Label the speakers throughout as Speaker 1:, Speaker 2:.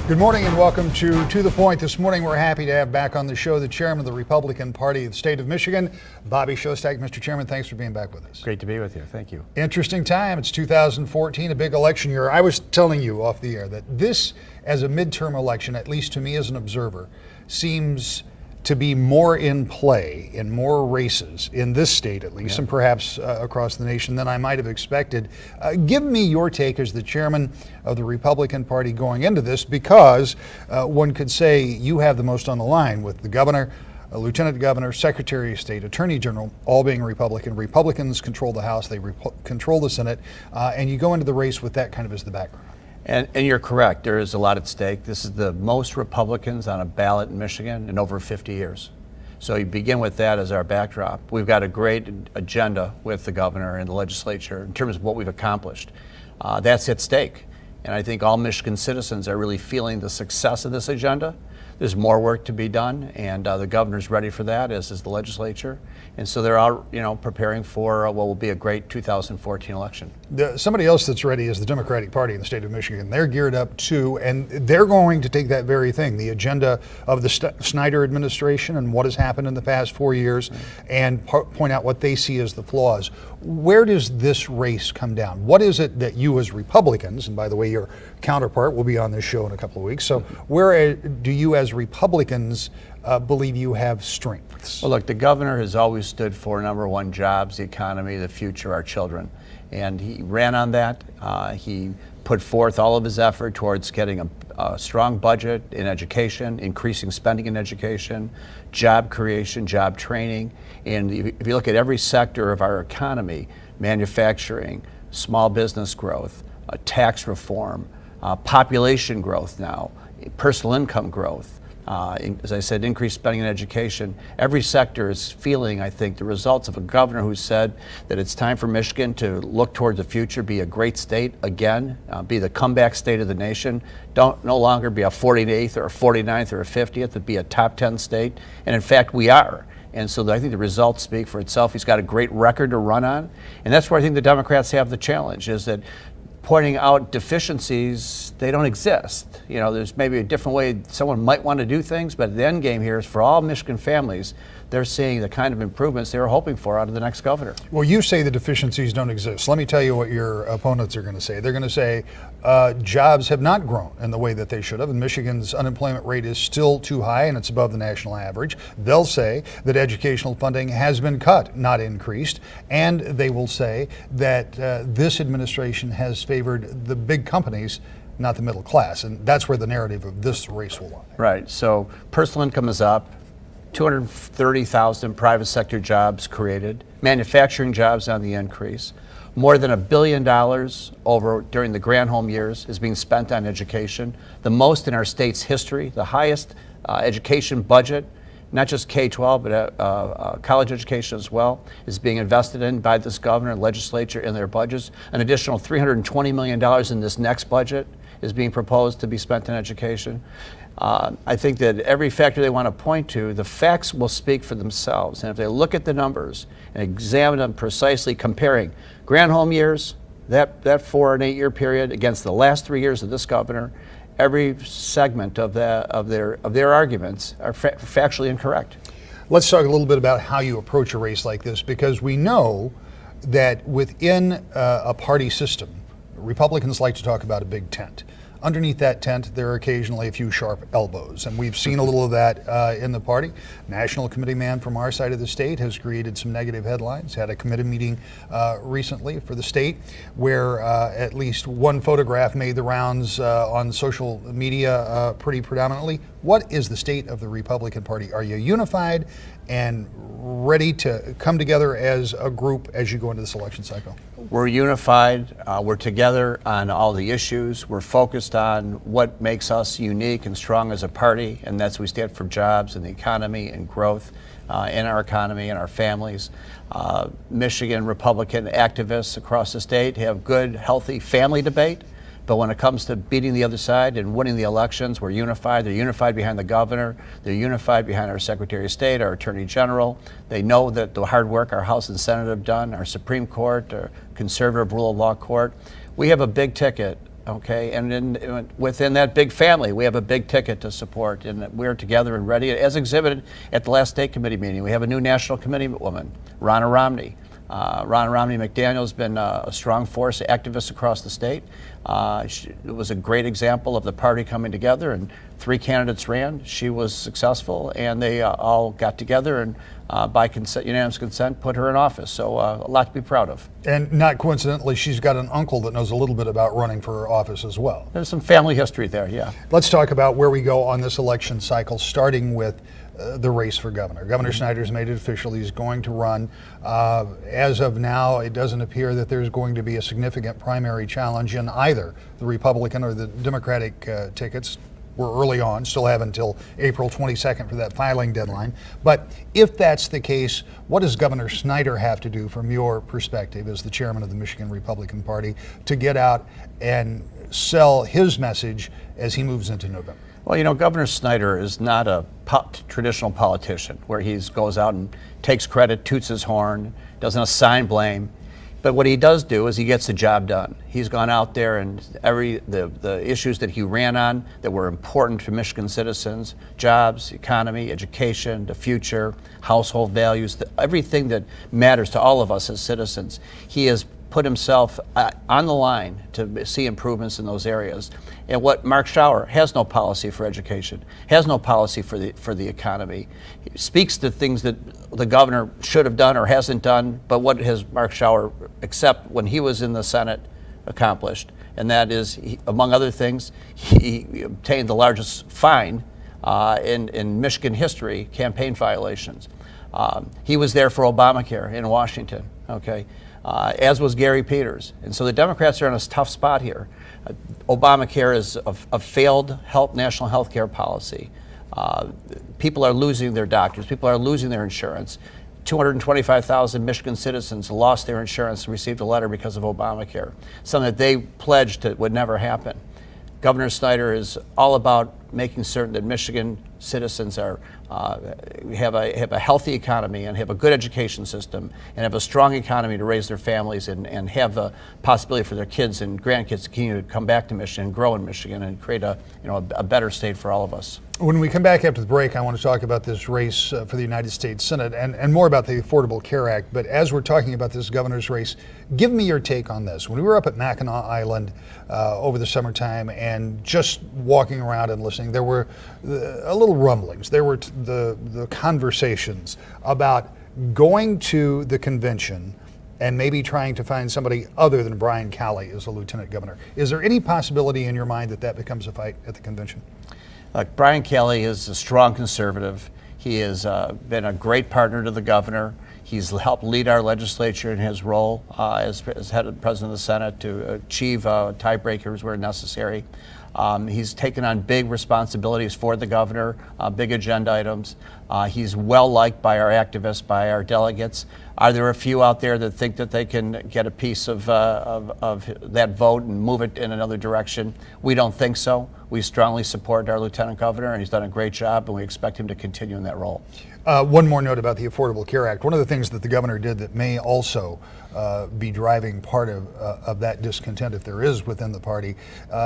Speaker 1: Good morning and welcome to the Point. This morning we're happy to have back on the show the chairman of the Republican Party of the state of Michigan, Bobby Schostak. Mr. Chairman, thanks for being back with us.
Speaker 2: Great to be with you. Thank you.
Speaker 1: Interesting time. It's 2014, a big election year. I was telling you off the air that this, as a midterm election, at least to me as an observer, seems to be more in play in more races in this state at least, and perhaps across the nation than I might have expected. Give me your take as the chairman of the Republican Party going into this, because one could say you have the most on the line with the governor, lieutenant governor, secretary of state, attorney general, all being Republican. Republicans control the House, they control the Senate, and you go into the race with that kind of as the background.
Speaker 2: And you're correct. There is a lot at stake. This is the most Republicans on a ballot in Michigan in over 50 years. So you begin with that as our backdrop. We've got a great agenda with the governor and the legislature in terms of what we've accomplished. That's at stake. And I think all Michigan citizens are really feeling the success of this agenda. There's more work to be done, and the governor's ready for that, as is the legislature. And so they're all, preparing for what will be a great 2014 election.
Speaker 1: Somebody else that's ready is the Democratic Party in the state of Michigan. They're geared up too, and they're going to take that very thing, the agenda of the Snyder administration and what has happened in the past 4 years, and point out what they see as the flaws. Where does this race come down? What is it that you as Republicans, and by the way, your counterpart will be on this show in a couple of weeks, so where do you as Republicans believe you have strengths?
Speaker 2: Well, look, the governor has always stood for number one, jobs, the economy, the future, our children. And he ran on that. He put forth all of his effort towards getting a strong budget in education, increasing spending in education, job creation, job training. And if you look at every sector of our economy, manufacturing, small business growth, tax reform, population growth now, personal income growth, as I said, increased spending in education. Every sector is feeling, I think, the results of a governor who said that it's time for Michigan to look toward the future, be a great state again, be the comeback state of the nation, no longer be a 48th or a 49th or a 50th, but be a top 10 state. And in fact, we are. And so I think the results speak for itself. He's got a great record to run on. And that's where I think the Democrats have the challenge, is that pointing out deficiencies, they don't exist. There's maybe a different way someone might want to do things, but the end game here is for all Michigan families, they're seeing the kind of improvements they were hoping for out of the next governor.
Speaker 1: Well, you say the deficiencies don't exist. Let me tell you what your opponents are going to say. They're going to say jobs have not grown in the way that they should have, and Michigan's unemployment rate is still too high, and it's above the national average. They'll say that educational funding has been cut, not increased, and they will say that this administration has favored the big companies, not the middle class, and that's where the narrative of this race will lie.
Speaker 2: Right. So personal income is up. 230,000 private sector jobs created, manufacturing jobs on the increase. More than $1 billion during the Granholm years is being spent on education, the most in our state's history, the highest education budget, not just K-12, but college education as well, is being invested in by this governor and legislature in their budgets. An additional $320 million in this next budget is being proposed to be spent on education. I think that every factor they want to point to, the facts will speak for themselves. And if they look at the numbers and examine them precisely, comparing Granholm years, that 4 and 8 year period against the last 3 years of this governor, every segment of their arguments are factually incorrect.
Speaker 1: Let's talk a little bit about how you approach a race like this, because we know that within a party system, Republicans like to talk about a big tent. Underneath that tent, there are occasionally a few sharp elbows, and we've seen a little of that in the party. National committee man from our side of the state has created some negative headlines, had a committee meeting recently for the state where at least one photograph made the rounds on social media pretty predominantly. What is the state of the Republican Party? Are you unified and ready to come together as a group as you go into this election cycle?
Speaker 2: We're unified. We're together on all the issues. We're focused on what makes us unique and strong as a party, and that's we stand for jobs and the economy and growth in our economy and our families. Michigan Republican activists across the state have good, healthy family debate. But when it comes to beating the other side and winning the elections, we're unified. They're unified behind the governor. They're unified behind our Secretary of State, our Attorney General. They know that the hard work our House and Senate have done, our Supreme Court, our conservative rule of law court. We have a big ticket okay? And then within that big family, we have a big ticket to support, and we're together and ready, as exhibited at the last state committee meeting. We have a new national committee woman, Ronna Romney. Ronna Romney McDaniel has been a strong force, activist across the state. It was a great example of the party coming together, and 3 candidates ran. She was successful, and they all got together and by unanimous consent put her in office. So a lot to be proud of.
Speaker 1: And not coincidentally, she's got an uncle that knows a little bit about running for office as well.
Speaker 2: There's some family history there, yeah.
Speaker 1: Let's talk about where we go on this election cycle, starting with the race for governor. Governor Snyder's made it official. He's going to run. As of now, it doesn't appear that there's going to be a significant primary challenge in either the Republican or the Democratic tickets. We're early on, still have until April 22nd for that filing deadline. But if that's the case, what does Governor Snyder have to do from your perspective as the chairman of the Michigan Republican Party to get out and sell his message as he moves into November?
Speaker 2: Well, you know, Governor Snyder is not a traditional politician where he goes out and takes credit, toots his horn, doesn't assign blame. But what he does do is he gets the job done. He's gone out there and the issues that he ran on that were important to Michigan citizens, jobs, economy, education, the future, household values, everything that matters to all of us as citizens, he has put himself on the line to see improvements in those areas. And what Mark Schauer has no policy for education, has no policy for the economy. He speaks to things that the governor should have done or hasn't done, but what has Mark Schauer, except when he was in the Senate, accomplished? And that is, among other things, he obtained the largest fine in Michigan history, campaign violations. He was there for Obamacare in Washington, okay? As was Gary Peters. And so the Democrats are in a tough spot here. Obamacare is a failed national health care policy. People are losing their doctors. People are losing their insurance. 225,000 Michigan citizens lost their insurance and received a letter because of Obamacare, something that they pledged that would never happen. Governor Snyder is all about making certain that Michigan citizens have a healthy economy and have a good education system and have a strong economy to raise their families and have the possibility for their kids and grandkids to continue to come back to Michigan, grow in Michigan, and create a better state for all of us.
Speaker 1: When we come back after the break, I want to talk about this race for the United States Senate and more about the Affordable Care Act. But as we're talking about this governor's race, give me your take on this. When we were up at Mackinac Island over the summertime and just walking around and listening, there were a little rumblings. There were the conversations about going to the convention and maybe trying to find somebody other than Brian Calley as a lieutenant governor. Is there any possibility in your mind that becomes a fight at the convention?
Speaker 2: Look, Brian Calley is a strong conservative. He has been a great partner to the governor. He's helped lead our legislature in his role as head of the President of the Senate to achieve tiebreakers where necessary. He's taken on big responsibilities for the governor, big agenda items. He's well liked by our activists, by our delegates. Are there a few out there that think that they can get a piece of that vote and move it in another direction? We don't think so. We strongly support our lieutenant governor, and he's done a great job, and we expect him to continue in that role.
Speaker 1: One more note about the Affordable Care Act. One of the things that the governor did that may also be driving part of that discontent, if there is within the party,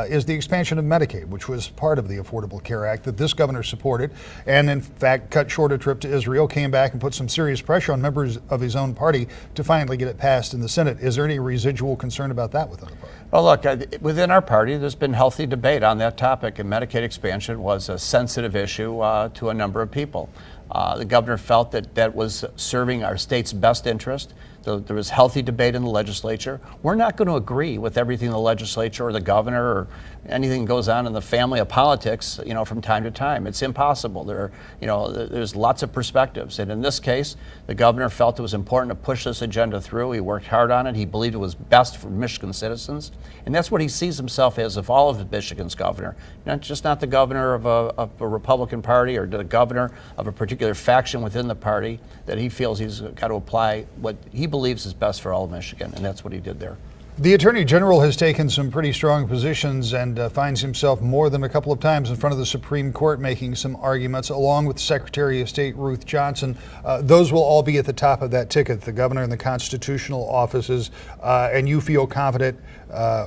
Speaker 1: is the expansion of Medicaid, which was part of the Affordable Care Act that this governor supported, and in fact cut short a trip to Israel, came back and put some serious pressure on members of his own party to finally get it passed in the Senate. Is there any residual concern about that within the party?
Speaker 2: Well, look, within our party, there's been healthy debate on that topic, and Medicaid expansion was a sensitive issue to a number of people. The governor felt that was serving our state's best interest. There was healthy debate in the legislature. We're not going to agree with everything the legislature or the governor or anything goes on in the family of politics, from time to time. It's impossible. There's lots of perspectives. And in this case, the governor felt it was important to push this agenda through. He worked hard on it. He believed it was best for Michigan citizens. And that's what he sees himself as of all of Michigan's governor. Not the governor of a Republican Party or the governor of a particular faction within the party, that he feels he's got to apply what he believes is best for all of Michigan. And that's what he did there.
Speaker 1: The Attorney General has taken some pretty strong positions and finds himself more than a couple of times in front of the Supreme Court making some arguments, along with Secretary of State Ruth Johnson. Those will all be at the top of that ticket, the governor and the constitutional offices, and you feel confident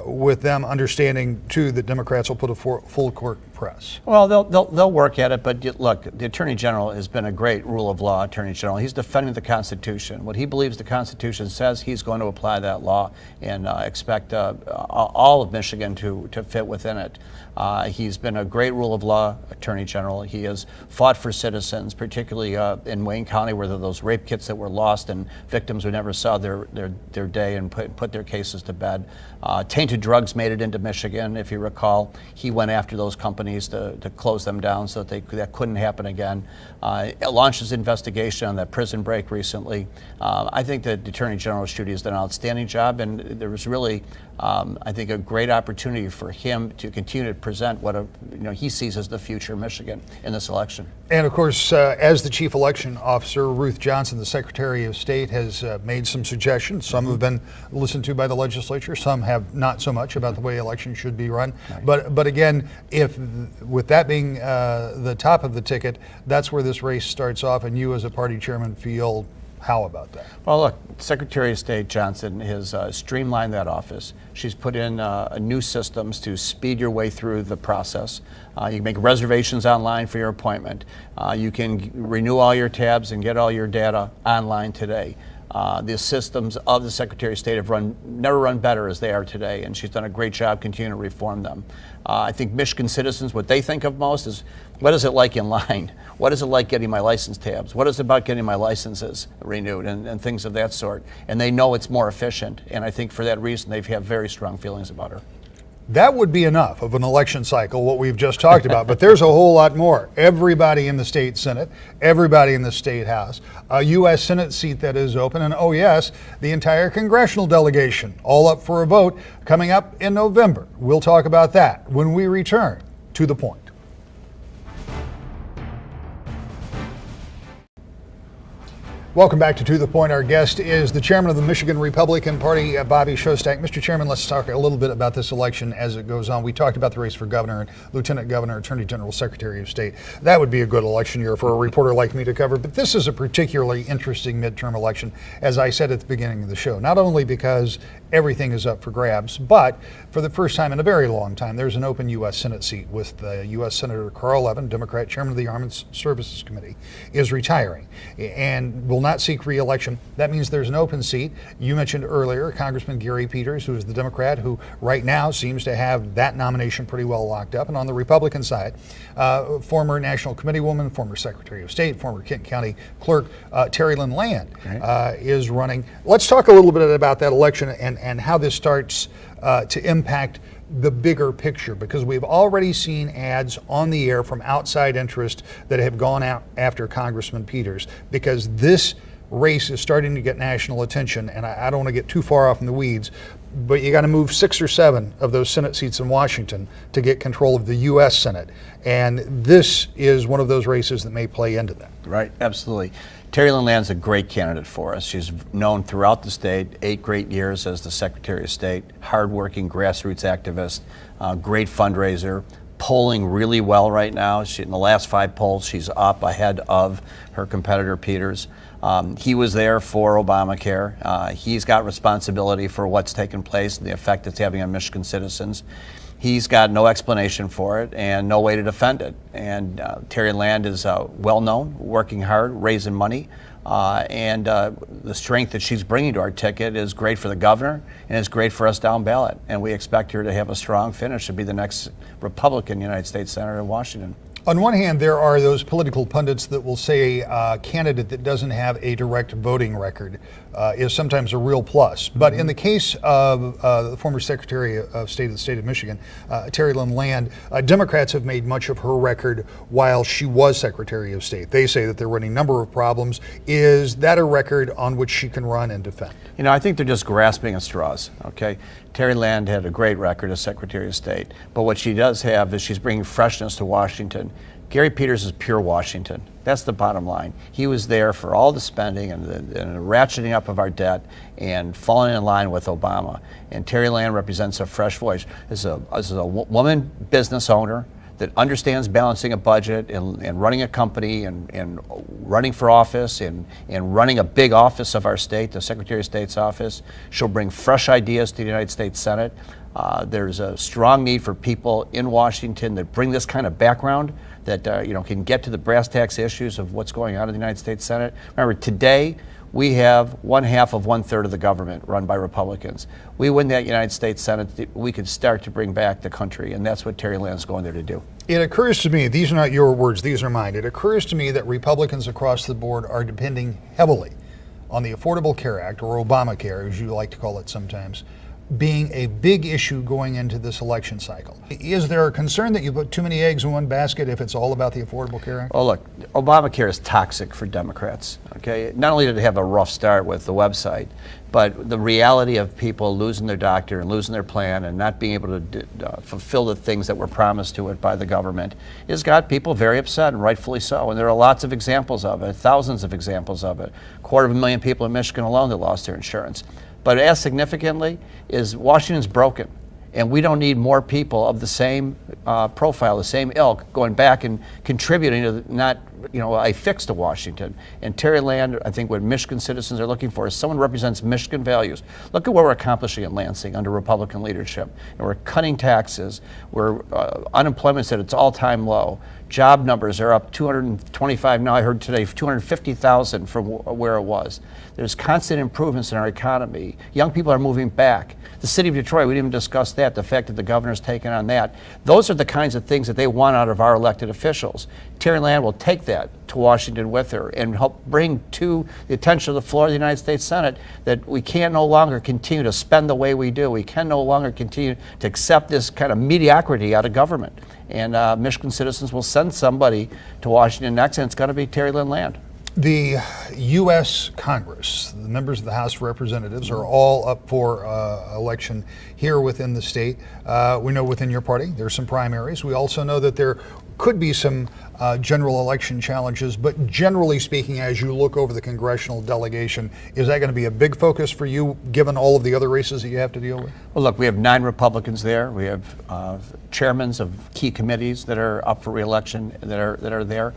Speaker 1: with them understanding, too, that Democrats will put a full court press.
Speaker 2: Well, they'll work at it, but look, the Attorney General has been a great rule of law Attorney General. He's defending the Constitution. What he believes the Constitution says, he's going to apply that law and expect all of Michigan to fit within it. He's been a great rule of law Attorney General. He has fought for citizens, particularly in Wayne County, where there were those rape kits that were lost and victims who never saw their day and put their cases to bed. Tainted drugs made it into Michigan, if you recall. He went after those companies to close them down so that couldn't happen again. Launched his investigation on that prison break recently. I think that the Attorney General Schuette has done an outstanding job, and there was really, I think, a great opportunity for him to continue to present what he sees as the future of Michigan in this election.
Speaker 1: And of course, as the chief election officer, Ruth Johnson, the Secretary of State, has made some suggestions. Some have been listened to by the legislature, some have not so much, about the way elections should be run. Right. But again, if with that being the top of the ticket, that's where this race starts off, and you as a party chairman feel how about that? Well,
Speaker 2: look, Secretary of State Johnson has streamlined that office. She's put in new systems to speed your way through the process. You can make reservations online for your appointment. You can renew all your tabs and get all your data online today. The systems of the Secretary of State have never run better as they are today, and she's done a great job continuing to reform them. I think Michigan citizens, what they think of most is, what is it like in line? What is it like getting my license tabs? What is it about getting my licenses renewed and things of that sort? And they know it's more efficient, and I think for that reason they have very strong feelings about her.
Speaker 1: That would be enough of an election cycle, what we've just talked about, but there's a whole lot more. Everybody in the state Senate, everybody in the state House, a U.S. Senate seat that is open, and oh yes, the entire congressional delegation, all up for a vote coming up in November. We'll talk about that when we return to The Point. Welcome back to The Point. Our guest is the chairman of the Michigan Republican Party, Bobby Schostak. Mr. Chairman, let's talk a little bit about this election as it goes on. We talked about the race for governor and lieutenant governor, attorney general, secretary of state. That would be a good election year for a reporter like me to cover, but this is a particularly interesting midterm election, as I said at the beginning of the show, not only because everything is up for grabs, but for the first time in a very long time, there's an open U.S. Senate seat with U.S. Senator Carl Levin, Democrat, chairman of the Armed Services Committee, is retiring and will not seek re-election. That means there's an open seat. You mentioned earlier Congressman Gary Peters, who is the Democrat, who right now seems to have that nomination pretty well locked up. And on the Republican side, former National Committee woman, former Secretary of State, former Kent County Clerk, Terry Lynn Land is running. Let's talk a little bit about that election and how this starts to impact the bigger picture, because we've already seen ads on the air from outside interest that have gone out after Congressman Peters, because this race is starting to get national attention, and I don't want to get too far off in the weeds, but you got to move 6 or 7 of those Senate seats in Washington to get control of the U.S. Senate, and this is one of those races that may play into that.
Speaker 2: Right, absolutely. Terry Lynn Land's a great candidate for us. She's known throughout the state, 8 great years as the Secretary of State, hardworking grassroots activist, great fundraiser, polling really well right now. In the last 5 polls, she's up ahead of her competitor Peters. He was there for Obamacare. He's got responsibility for what's taken place and the effect it's having on Michigan citizens. He's got no explanation for it and no way to defend it. And Terry Land is well known, working hard, raising money, and the strength that she's bringing to our ticket is great for the governor and is great for us down ballot. And we expect her to have a strong finish to be the next Republican United States Senator in Washington.
Speaker 1: On one hand, there are those political pundits that will say a candidate that doesn't have a direct voting record is sometimes a real plus. But in the case of the former Secretary of State of the state of Michigan, Terry Lynn Land, Democrats have made much of her record while she was Secretary of State. They say that there were any number of problems. Is that a record on which she can run and defend?
Speaker 2: You know, I think they're just grasping at straws, okay? Terry Land had a great record as Secretary of State, but what she does have is she's bringing freshness to Washington, Gary Peters is pure Washington. That's the bottom line. He was there for all the spending and the ratcheting up of our debt and falling in line with Obama. And Terry Land represents a fresh voice. As a woman business owner that understands balancing a budget and running a company and running for office and running a big office of our state, the Secretary of State's office. She'll bring fresh ideas to the United States Senate. There's a strong need for people in Washington that bring this kind of background that can get to the brass tacks issues of what's going on in the United States Senate. Remember, today we have 1/2 of 1/3 of the government run by Republicans. We win that United States Senate, we could start to bring back the country, and that's what Terry Land's going there to do.
Speaker 1: It occurs to me, these are not your words, these are mine. It occurs to me that Republicans across the board are depending heavily on the Affordable Care Act, or Obamacare, as you like to call it sometimes, being a big issue going into this election cycle. Is there a concern that you put too many eggs in one basket if it's all about the Affordable Care Act?
Speaker 2: Oh, look, Obamacare is toxic for Democrats. Okay, not only did it have a rough start with the website, but the reality of people losing their doctor and losing their plan and not being able to fulfill the things that were promised to it by the government has got people very upset, and rightfully so. And there are lots of examples of it, thousands of examples of it. 250,000 people in Michigan alone that lost their insurance. But as significantly is Washington's broken, and we don't need more people of the same profile, the same ilk, going back and contributing to not a fix to Washington. And Terry Land, I think what Michigan citizens are looking for is someone who represents Michigan values. Look at what we're accomplishing in Lansing under Republican leadership. And we're cutting taxes. We're unemployment's at its all-time low. Job numbers are up 225, now I heard today, 250,000 from where it was. There's constant improvements in our economy. Young people are moving back. The city of Detroit, we didn't even discuss that, the fact that the governor's taken on that. Those are the kinds of things that they want out of our elected officials. Terry Land will take that to Washington with her and help bring to the attention of the floor of the United States Senate that we can no longer continue to spend the way we do. We can no longer continue to accept this kind of mediocrity out of government. And Michigan citizens will send somebody to Washington next, and it's going to be Terry Lynn Land.
Speaker 1: The U.S. Congress, the members of the House of Representatives, are all up for election here within the state. We know within your party there's some primaries. We also know that there could be some general election challenges, but generally speaking, as you look over the congressional delegation, is that going to be a big focus for you, given all of the other races that you have to deal with?
Speaker 2: Well, look, we have 9 Republicans there. We have chairmen of key committees that are up for re-election that are there.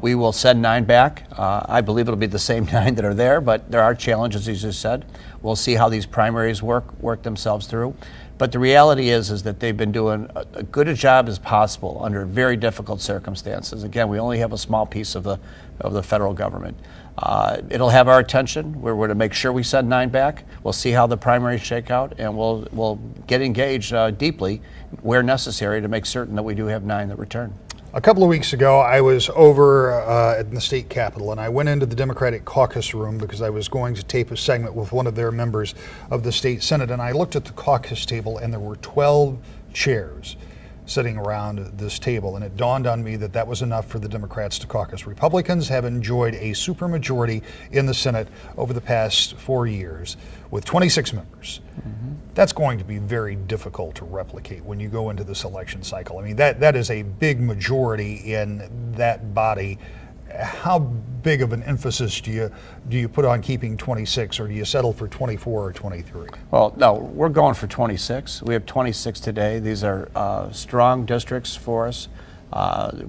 Speaker 2: We will send 9 back. I believe it'll be the same 9 that are there, but there are challenges, as you said. We'll see how these primaries work themselves through. But the reality is that they've been doing as good a job as possible under very difficult circumstances. Again, we only have a small piece of the federal government. It'll have our attention. We're going to make sure we send 9 back. We'll see how the primaries shake out, and we'll get engaged deeply where necessary to make certain that we do have 9 that return.
Speaker 1: A couple of weeks ago, I was over at the state capitol, and I went into the Democratic caucus room because I was going to tape a segment with one of their members of the state Senate, and I looked at the caucus table, and there were 12 chairs sitting around this table, and it dawned on me that that was enough for the Democrats to caucus. Republicans have enjoyed a supermajority in the Senate over the past 4 years with 26 members. Mm-hmm. That's going to be very difficult to replicate when you go into this election cycle. I mean, that is a big majority in that body. How big of an emphasis do you put on keeping 26, or do you settle for 24 or 23?
Speaker 2: Well, no, we're going for 26. We have 26 today. These are strong districts for us.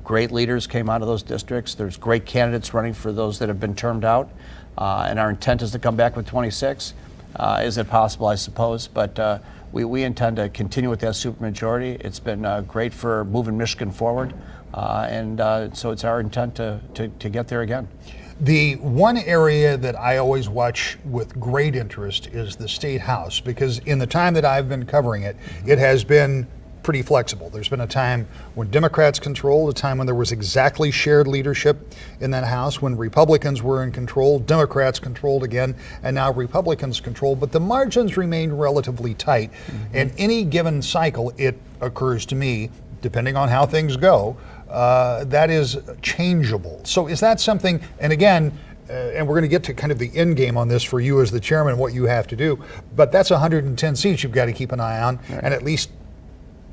Speaker 2: Great leaders came out of those districts. There's great candidates running for those that have been termed out. And our intent is to come back with 26. Is it possible? I suppose. But we intend to continue with that supermajority. It's been great for moving Michigan forward. So it's our intent to get there again.
Speaker 1: The one area that I always watch with great interest is the State House, because in the time that I've been covering it, it has been pretty flexible. There's been a time when Democrats controlled, a time when there was exactly shared leadership in that House, when Republicans were in control, Democrats controlled again, and now Republicans control, but the margins remain relatively tight. Mm-hmm. In any given cycle, it occurs to me, depending on how things go, that is changeable. So is that something, and again, and we're going to get to kind of the end game on this for you as the chairman, what you have to do, but that's 110 seats you've got to keep an eye on, right. And at least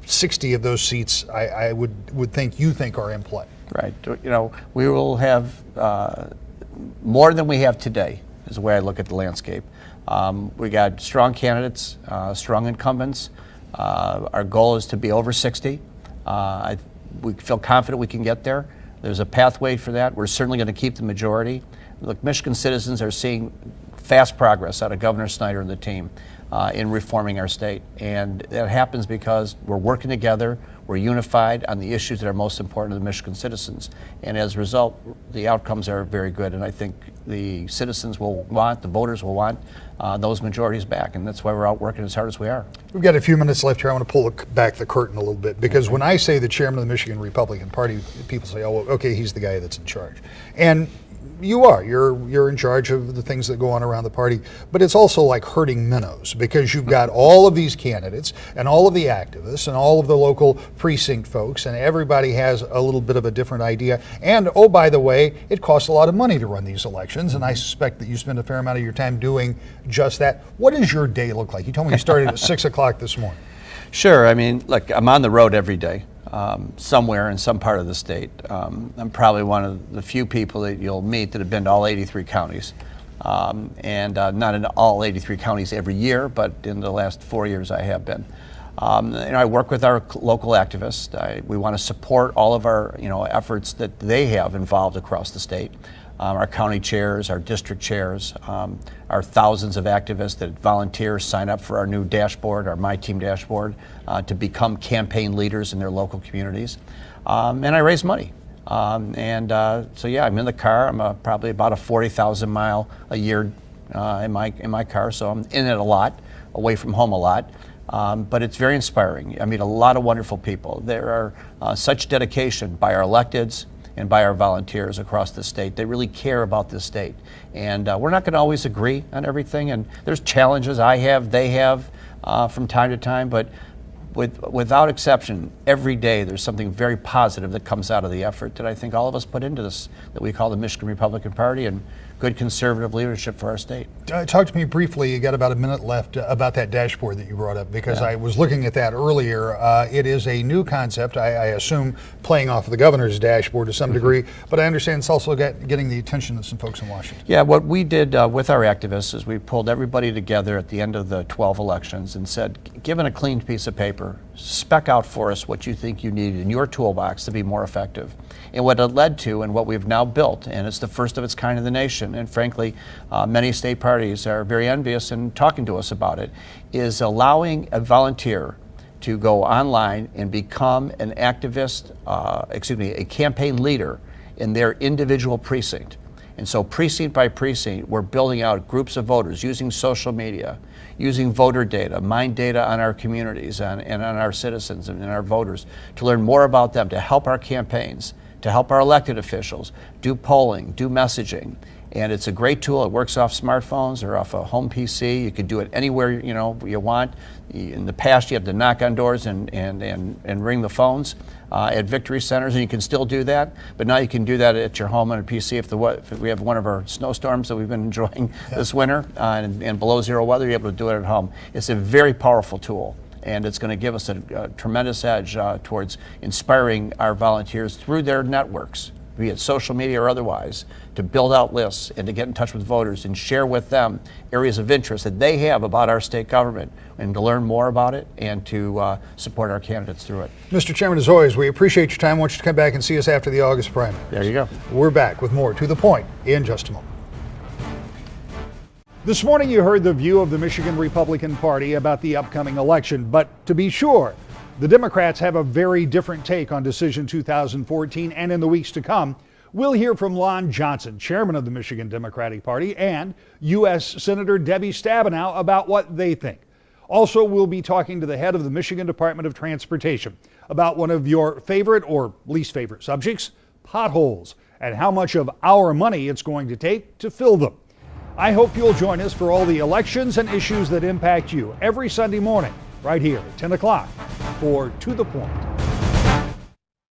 Speaker 1: 60 of those seats I would think you think are in play.
Speaker 2: Right. We will have more than we have today, is the way I look at the landscape. We got strong candidates, strong incumbents. Our goal is to be over 60. We feel confident we can get there. There's a pathway for that. We're certainly going to keep the majority. Look, Michigan citizens are seeing fast progress out of Governor Snyder and the team in reforming our state. And that happens because we're working together, we're unified on the issues that are most important to the Michigan citizens. And as a result, the outcomes are very good. And I think the citizens will want, the voters will want those majorities back. And that's why we're out working as hard as we are.
Speaker 1: We've got a few minutes left here. I want to pull back the curtain a little bit, because when I say the chairman of the Michigan Republican Party, people say, oh, well, okay, he's the guy that's in charge. And you are. You're in charge of the things that go on around the party, but it's also like herding minnows, because you've got all of these candidates and all of the activists and all of the local precinct folks, and everybody has a little bit of a different idea. And oh, by the way, it costs a lot of money to run these elections, and I suspect that you spend a fair amount of your time doing just that. What does your day look like? You told me you started at 6 o'clock this morning.
Speaker 2: Sure. I mean, look, I'm on the road every day. Somewhere in some part of the state. I'm probably one of the few people that you'll meet that have been to all 83 counties. And not in all 83 counties every year, but in the last 4 years I have been. I work with our local activists. We want to support all of our efforts that they have involved across the state. Our county chairs, our district chairs, our thousands of activists that volunteer, sign up for our new dashboard, our My Team dashboard, to become campaign leaders in their local communities. And I raise money. So yeah, I'm in the car. I'm probably about a 40,000 mile a year in my car, so I'm in it a lot, away from home a lot. But it's very inspiring. I meet a lot of wonderful people. There are such dedication by our electeds and by our volunteers across the state. They really care about this state. And we're not going to always agree on everything, and there's challenges I have, they have from time to time, but without exception, every day there's something very positive that comes out of the effort that I think all of us put into this, that we call the Michigan Republican Party, and good conservative leadership for our state.
Speaker 1: Talk to me briefly, you got about a minute left, about that dashboard that you brought up, because I was looking at that earlier. It is a new concept, I assume playing off of the governor's dashboard to some degree, but I understand it's also getting the attention of some folks in Washington.
Speaker 2: Yeah, what we did with our activists is we pulled everybody together at the end of the 12 elections and said, given a clean piece of paper, spec out for us what you think you need in your toolbox to be more effective. And what it led to, and what we've now built, and it's the first of its kind in the nation, and frankly, many state parties are very envious and talking to us about it, is allowing a volunteer to go online and become an activist, a campaign leader in their individual precinct. And so precinct by precinct, we're building out groups of voters using social media, using voter data, mine data on our communities and on our citizens and our voters to learn more about them, to help our campaigns, to help our elected officials do polling, do messaging. And it's a great tool. It works off smartphones or off a home PC. You can do it anywhere you want. In the past, you have to knock on doors and ring the phones at victory centers, and you can still do that. But now you can do that at your home on a PC. If we have one of our snowstorms that we've been enjoying this winter and below zero weather, you're able to do it at home. It's a very powerful tool, and it's going to give us a tremendous edge towards inspiring our volunteers through their networks, be it social media or otherwise, to build out lists and to get in touch with voters and share with them areas of interest that they have about our state government, and to learn more about it and to support our candidates through it.
Speaker 1: Mr. Chairman, as always, we appreciate your time. I want you to come back and see us after the August primary.
Speaker 2: There you go.
Speaker 1: We're back with more To the Point in just a moment. This morning you heard the view of the Michigan Republican Party about the upcoming election, but to be sure, the Democrats have a very different take on Decision 2014, and in the weeks to come, we'll hear from Lon Johnson, chairman of the Michigan Democratic Party, and U.S. Senator Debbie Stabenow about what they think. Also, we'll be talking to the head of the Michigan Department of Transportation about one of your favorite or least favorite subjects, potholes, and how much of our money it's going to take to fill them. I hope you'll join us for all the elections and issues that impact you every Sunday morning, right here at 10 o'clock for To the Point.